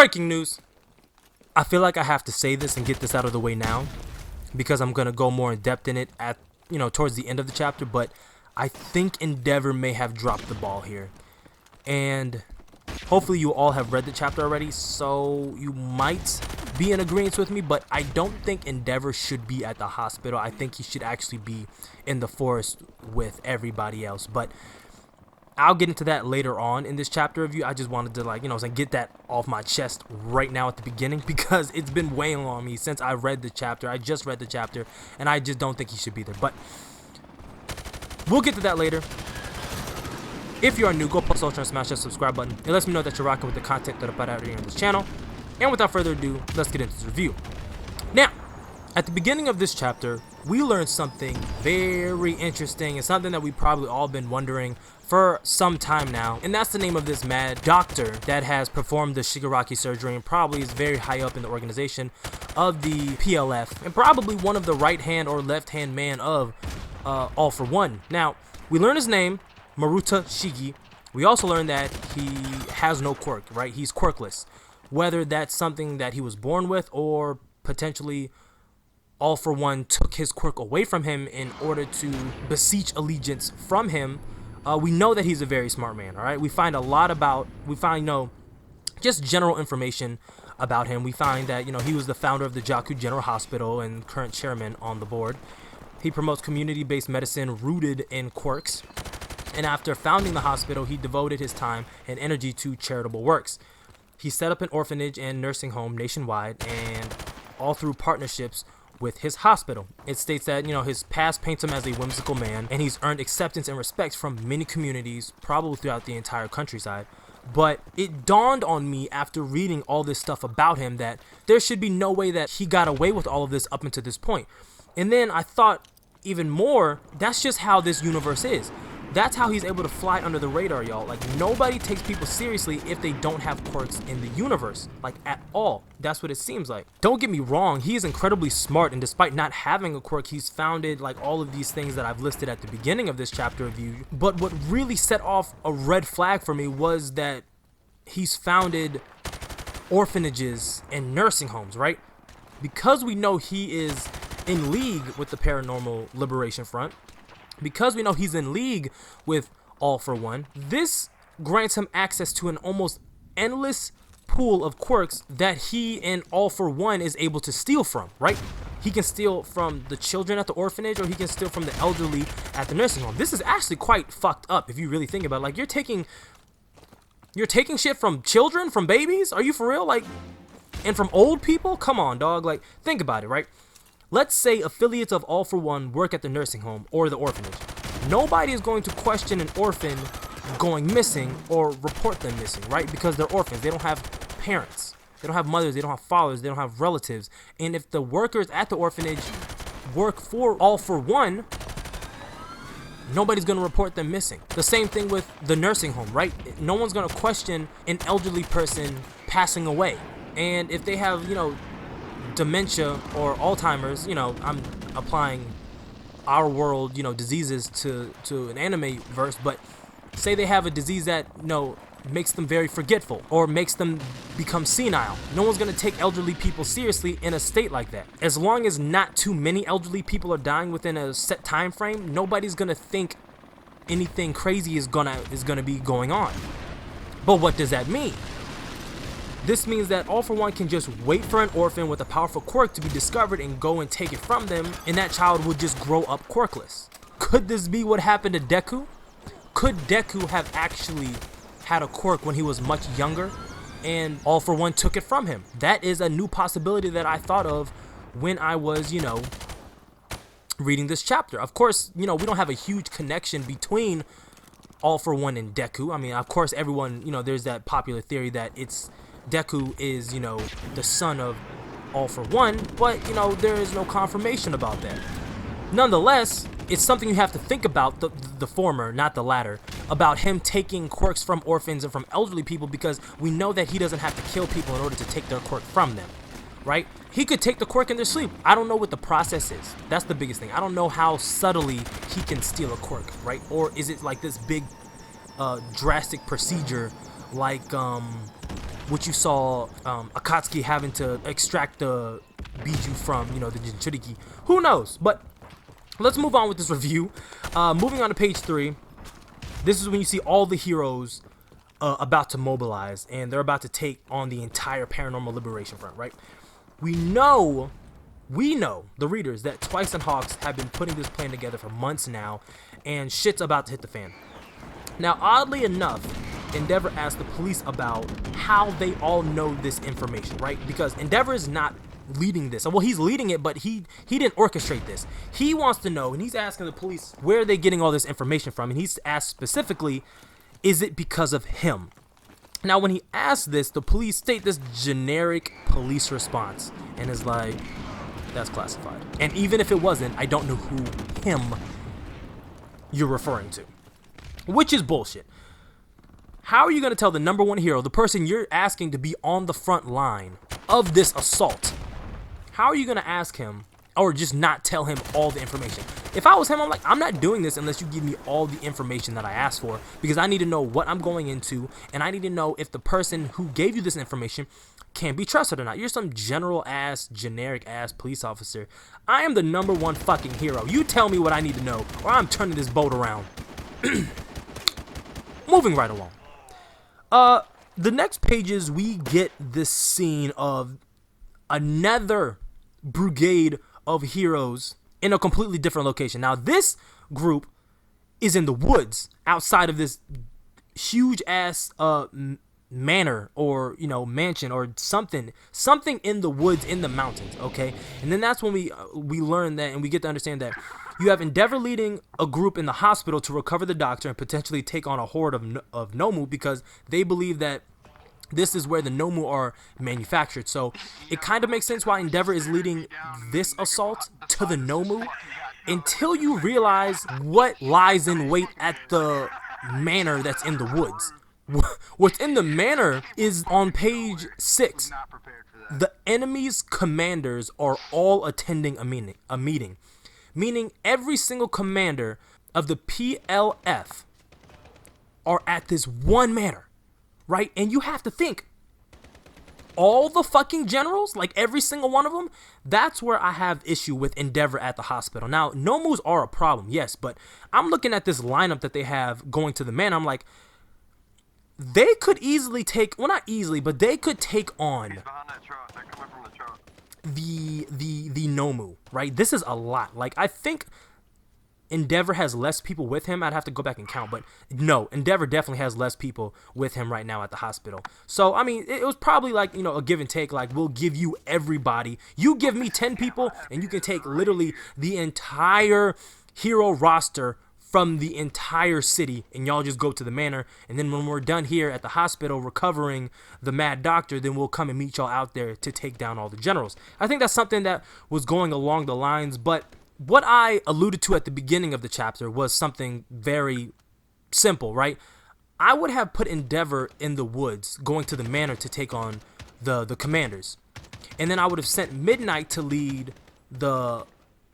Breaking news. I feel like I have to say this and get this out of the way now, because I'm gonna go more in depth in it at towards the end of the chapter. But I think Endeavor may have dropped the ball here, and hopefully you all have read the chapter already, so you might be in agreement with me. But I don't think Endeavor should be at the hospital. I think he should actually be in the forest with everybody else. But I'll get into that later on in this chapter review. I just wanted to get that off my chest right now at the beginning, because it's been weighing on me since I read the chapter. I just read the chapter, and I just don't think he should be there. But we'll get to that later. If you are new, go post ultra and smash that subscribe button. It lets me know that you're rocking with the content that I put out here on this channel. And without further ado, let's get into this review. Now, at the beginning of this chapter, we learned something very interesting, and something that we've probably all been wondering for some time now, and that's the name of this mad doctor that has performed the Shigaraki surgery and probably is very high up in the organization of the PLF, and probably one of the right-hand or left-hand man of All For One. Now, we learn his name, Maruta Shigi. We also learned that he has no quirk, right? He's quirkless. Whether that's something that he was born with, or potentially All For One took his quirk away from him in order to beseech allegiance from him. We know that he's a very smart man, all right? We find just general information about him. We find that, he was the founder of the Jaku General Hospital and current chairman on the board. He promotes community-based medicine rooted in quirks. And after founding the hospital, he devoted his time and energy to charitable works. He set up an orphanage and nursing home nationwide, and all through partnerships with his hospital. It states that, his past paints him as a whimsical man, and he's earned acceptance and respect from many communities, probably throughout the entire countryside. But it dawned on me after reading all this stuff about him that there should be no way that he got away with all of this up until this point. And then I thought even more, that's just how this universe is. That's how he's able to fly under the radar, y'all. Like, nobody takes people seriously if they don't have quirks in the universe, like, at all. That's what it seems like. Don't get me wrong, he is incredibly smart, and despite not having a quirk, he's founded, like, all of these things that I've listed at the beginning of this chapter review. But what really set off a red flag for me was that he's founded orphanages and nursing homes, right? Because we know he is in league with the Paranormal Liberation Front, because we know he's in league with All For One, this grants him access to an almost endless pool of quirks that he and All For One is able to steal from, right? He can steal from the children at the orphanage, or he can steal from the elderly at the nursing home. This is actually quite fucked up if you really think about it. Like, you're taking shit from children, from babies? Are you for real? Like, and from old people? Come on, dog. Like, think about it, right? Let's say affiliates of All For One work at the nursing home or the orphanage. Nobody is going to question an orphan going missing or report them missing, right? Because they're orphans. They don't have parents. They don't have mothers. They don't have fathers. They don't have relatives. And if the workers at the orphanage work for All For One, nobody's going to report them missing. The same thing with the nursing home, right? No one's going to question an elderly person passing away. And if they have, dementia or Alzheimer's, I'm applying our world, diseases to an anime verse, but say they have a disease that, makes them very forgetful or makes them become senile. No one's gonna take elderly people seriously in a state like that. As long as not too many elderly people are dying within a set time frame, nobody's gonna think anything crazy is gonna be going on. But what does that mean? This means that All For One can just wait for an orphan with a powerful quirk to be discovered and go and take it from them, and that child will just grow up quirkless. Could this be what happened to Deku? Could Deku have actually had a quirk when he was much younger, and All For One took it from him? That is a new possibility that I thought of when I was, reading this chapter. Of course, we don't have a huge connection between All For One and Deku. I mean, of course, everyone, there's that popular theory that Deku is, the son of All For One, but, there is no confirmation about that. Nonetheless, it's something you have to think about, the former, not the latter, about him taking quirks from orphans and from elderly people, because we know that he doesn't have to kill people in order to take their quirk from them, right? He could take the quirk in their sleep. I don't know what the process is. That's the biggest thing. I don't know how subtly he can steal a quirk, right? Or is it like this big, drastic procedure like, which you saw Akatsuki having to extract the Biju from, you know, the Jinchuriki. Who knows? But let's move on with this review. Moving on to page 3. This is when you see all the heroes about to mobilize, and they're about to take on the entire Paranormal Liberation Front, right? We know, the readers, that Twice and Hawks have been putting this plan together for months now, and shit's about to hit the fan. Now, oddly enough, Endeavor asked the police about how they all know this information, right? Because Endeavor is not leading this. Well, he's leading it, but he didn't orchestrate this. He wants to know, and he's asking the police where are they getting all this information from, and he's asked specifically, is it because of him? Now, when he asked this, the police state this generic police response, and is like, that's classified. And even if it wasn't, I don't know who him you're referring to, which is bullshit. How are you going to tell the #1 hero, the person you're asking to be on the front line of this assault, how are you going to ask him, or just not tell him all the information? If I was him, I'm like, I'm not doing this unless you give me all the information that I asked for, because I need to know what I'm going into, and I need to know if the person who gave you this information can be trusted or not. You're some general-ass, generic-ass police officer. I am the #1 fucking hero. You tell me what I need to know, or I'm turning this boat around. Moving right along. The next pages, we get this scene of another brigade of heroes in a completely different location. Now, this group is in the woods outside of this huge ass manor, or, you know, mansion, or something in the woods, in the mountains, okay? And then that's when we learn that, and we get to understand that you have Endeavor leading a group in the hospital to recover the doctor and potentially take on a horde of Nomu, because they believe that this is where the Nomu are manufactured. So it kind of makes sense why Endeavor is leading this assault to the Nomu, until you realize what lies in wait at the manor that's in the woods. What's in the manor is on page 6. The enemy's commanders are all attending a meeting. Meaning every single commander of the PLF are at this one manor, right? And you have to think, all the fucking generals, like every single one of them, that's where I have issue with Endeavor at the hospital. Now, Nomus are a problem, yes, but I'm looking at this lineup that they have going to the manor. I'm like, they could easily take, well, not easily, but they could take on the Nomu, right? This is a lot. Like, I think Endeavor has less people with him. I'd have to go back and count, but no, Endeavor definitely has less people with him right now at the hospital. So, I mean, it was probably like, you know, a give and take. Like, we'll give you everybody. You give me 10 people, and you can take literally the entire hero roster from the entire city, and y'all just go to the manor, and then when we're done here at the hospital recovering the Mad Doctor, then we'll come and meet y'all out there to take down all the generals. I think that's something that was going along the lines, but what I alluded to at the beginning of the chapter was something very simple, right? I would have put Endeavor in the woods going to the manor to take on the commanders, and then I would have sent Midnight to lead the...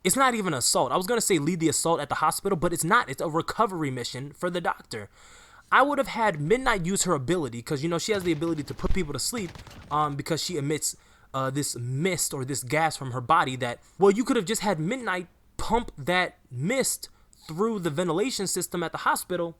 It's not even an assault. I was going to say lead the assault at the hospital, but it's not. It's a recovery mission for the doctor. I would have had Midnight use her ability, because, you know, she has the ability to put people to sleep because she emits this mist or this gas from her body that, well, you could have just had Midnight pump that mist through the ventilation system at the hospital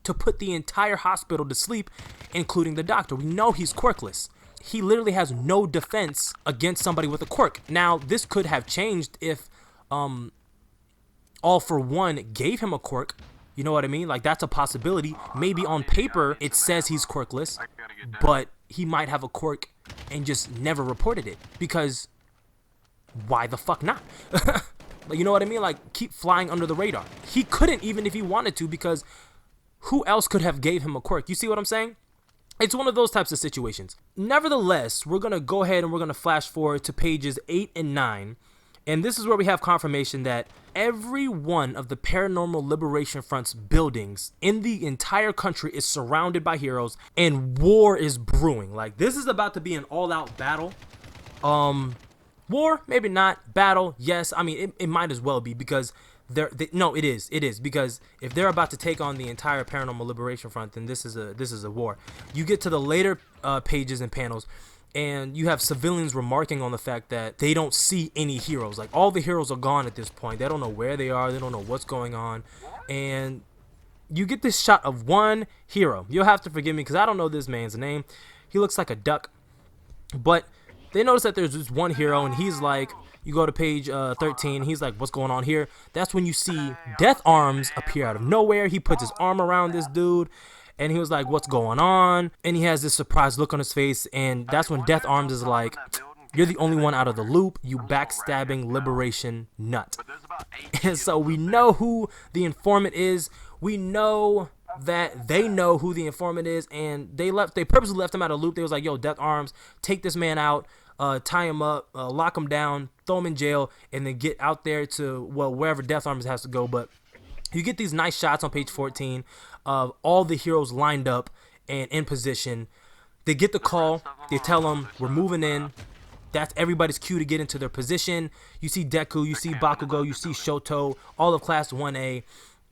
to put the entire hospital to sleep, including the doctor. We know he's quirkless. He literally has no defense against somebody with a quirk. Now, this could have changed if All For One gave him a quirk. You know what I mean? Like, that's a possibility. Maybe on paper it says he's quirkless, but he might have a quirk and just never reported it, because why the fuck not? You know what I mean? Like, keep flying under the radar. He couldn't, even if he wanted to, because who else could have gave him a quirk? You see what I'm saying? It's one of those types of situations. Nevertheless, we're going to go ahead and we're going to flash forward to pages 8 and 9. And this is where we have confirmation that every one of the Paranormal Liberation Front's buildings in the entire country is surrounded by heroes, and war is brewing. Like, this is about to be an all-out battle. War, maybe not. Battle, yes. I mean, it might as well be, because no, it is, because if they're about to take on the entire Paranormal Liberation Front, then this is a war. You get to the later pages and panels, and you have civilians remarking on the fact that they don't see any heroes. Like, all the heroes are gone at this point. They don't know where they are. They don't know what's going on. And you get this shot of one hero. You'll have to forgive me because I don't know this man's name. He looks like a duck. But they notice that there's this one hero, and he's like, you go to page 13, he's like, what's going on here? That's when you see Death Arms appear out of nowhere. He puts his arm around this dude, and he was like, what's going on? And he has this surprised look on his face, and that's when Death Arms is like, you're the only one out of the loop, you backstabbing liberation nut. And so we know who the informant is. We know that they know who the informant is, and they purposely left him out of the loop. They was like, yo, Death Arms, take this man out, tie him up, lock him down, throw him in jail, and then get out there to, well, wherever Death Arms has to go. But you get these nice shots on page 14 of all the heroes lined up and in position. They get the call. They tell them, we're moving in. That's everybody's cue to get into their position. You see Deku, you see Bakugo, you see Shoto, all of Class 1A,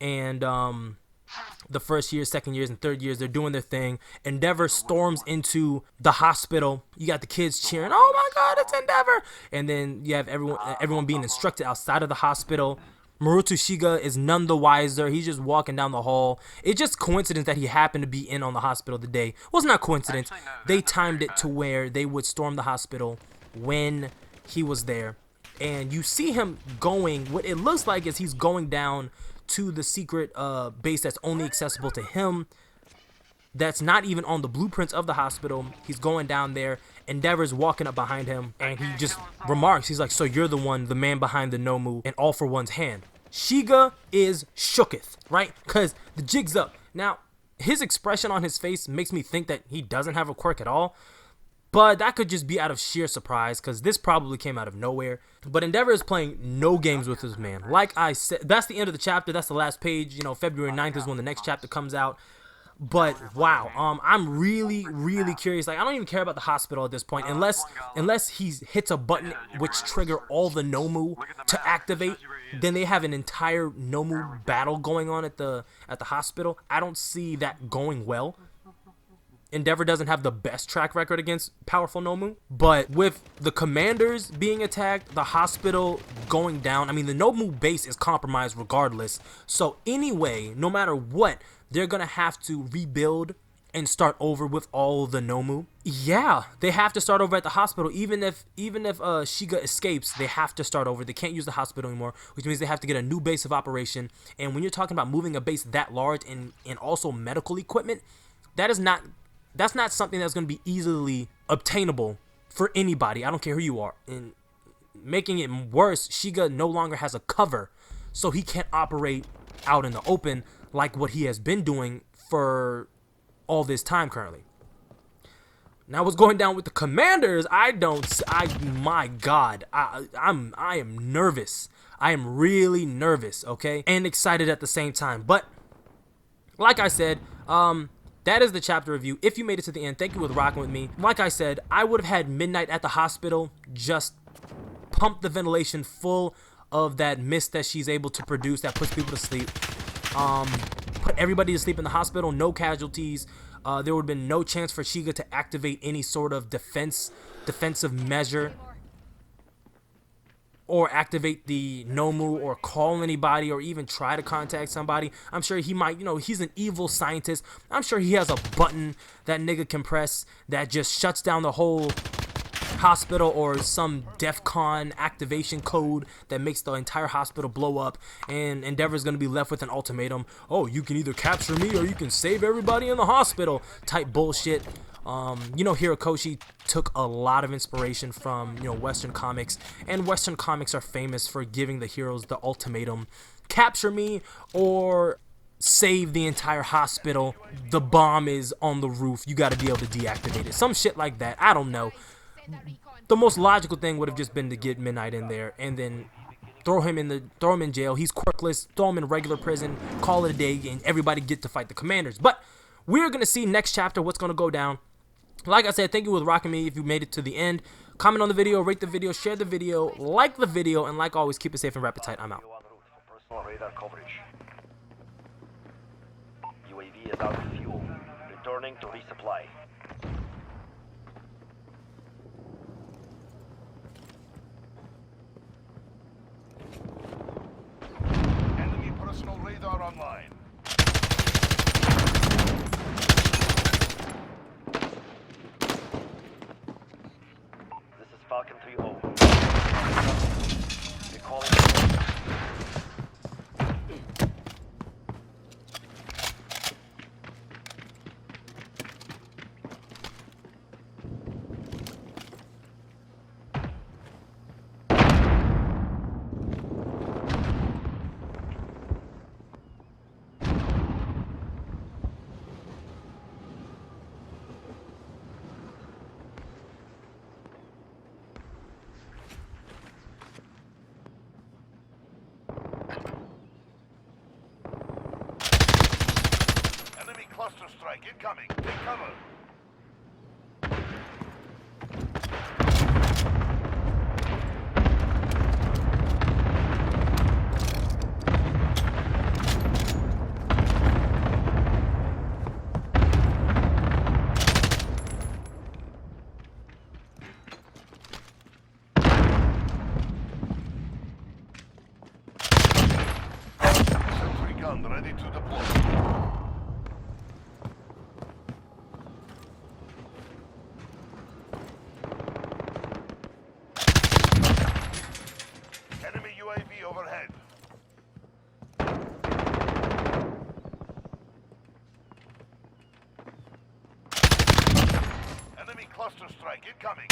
and the first years, second years, and third years, they're doing their thing. Endeavor storms into the hospital. You got the kids cheering, oh my God, it's Endeavor! And then you have everyone being instructed outside of the hospital. Maruto Shiga is none the wiser. He's just walking down the hall. It's just coincidence that he happened to be in on the hospital today. Well, it's not coincidence. They timed it to where they would storm the hospital when he was there. And you see him going, what it looks like is he's going down to the secret base that's only accessible to him. That's not even on the blueprints of the hospital. He's going down there. Endeavor's walking up behind him, and he just remarks, he's like, so you're the one, the man behind the Nomu and All for One's hand. Shiga is shooketh, right? Because the jig's up. Now, his expression on his face makes me think that he doesn't have a quirk at all, but that could just be out of sheer surprise, because this probably came out of nowhere. But Endeavor is playing no games with this man. Like I said, that's the end of the chapter. That's the last page. You know, February 9th is when the next chapter comes out. But wow, I'm really curious. Like, I don't even care about the hospital at this point, unless he hits a button which trigger all the Nomu to activate. Then they have an entire Nomu battle going on at the hospital. I don't see that going well. Endeavor doesn't have the best track record against powerful Nomu, but with the commanders being attacked, the hospital going down, I mean, the Nomu base is compromised regardless. So anyway, no matter what, they're gonna have to rebuild and start over with all the Nomu. Yeah, they have to start over at the hospital. Even if Shiga escapes, they have to start over. They can't use the hospital anymore, which means they have to get a new base of operation. And when you're talking about moving a base that large and also medical equipment, that's not something that's going to be easily obtainable for anybody. I don't care who you are. And making it worse, Shiga no longer has a cover, so he can't operate out in the open like what he has been doing for all this time currently. Now, what's going down with the commanders? My God, I am nervous. I am really nervous, okay, and excited at the same time. But like I said, that is the chapter review. If you made it to the end, thank you for rocking with me. Like I said, I would have had Midnight at the hospital just pump the ventilation full of that mist that she's able to produce that puts people to sleep. Put everybody to sleep in the hospital, no casualties. There would have been no chance for Shiga to activate any sort of defensive measure, or activate the Nomu, or call anybody, or even try to contact somebody. I'm sure he might, you know, he's an evil scientist. I'm sure he has a button that nigga can press that just shuts down the whole hospital, or some DEFCON activation code that makes the entire hospital blow up, and Endeavor's gonna be left with an ultimatum. Oh, you can either capture me or you can save everybody in the hospital type bullshit. You know, Hirokoshi took a lot of inspiration from, you know, Western comics, and Western comics are famous for giving the heroes the ultimatum: capture me or save the entire hospital. The bomb is on the roof, you gotta be able to deactivate it, some shit like that. I don't know. The most logical thing would have just been to get Midnight in there and then throw him in jail. He's quirkless. Throw him in regular prison. Call it a day, and everybody get to fight the commanders. But we're gonna see next chapter what's gonna go down. Like I said, thank you for rocking me. If you made it to the end, comment on the video, rate the video, share the video, like the video, and like always, keep it safe and rapid tight. I'm out. UAV is out of fuel. Returning to resupply. online. This is Falcon 3-0. They're calling. Enemy cluster strike incoming. Take cover. Sentry gun ready to deploy. Enemy UAV overhead. Enemy cluster strike incoming.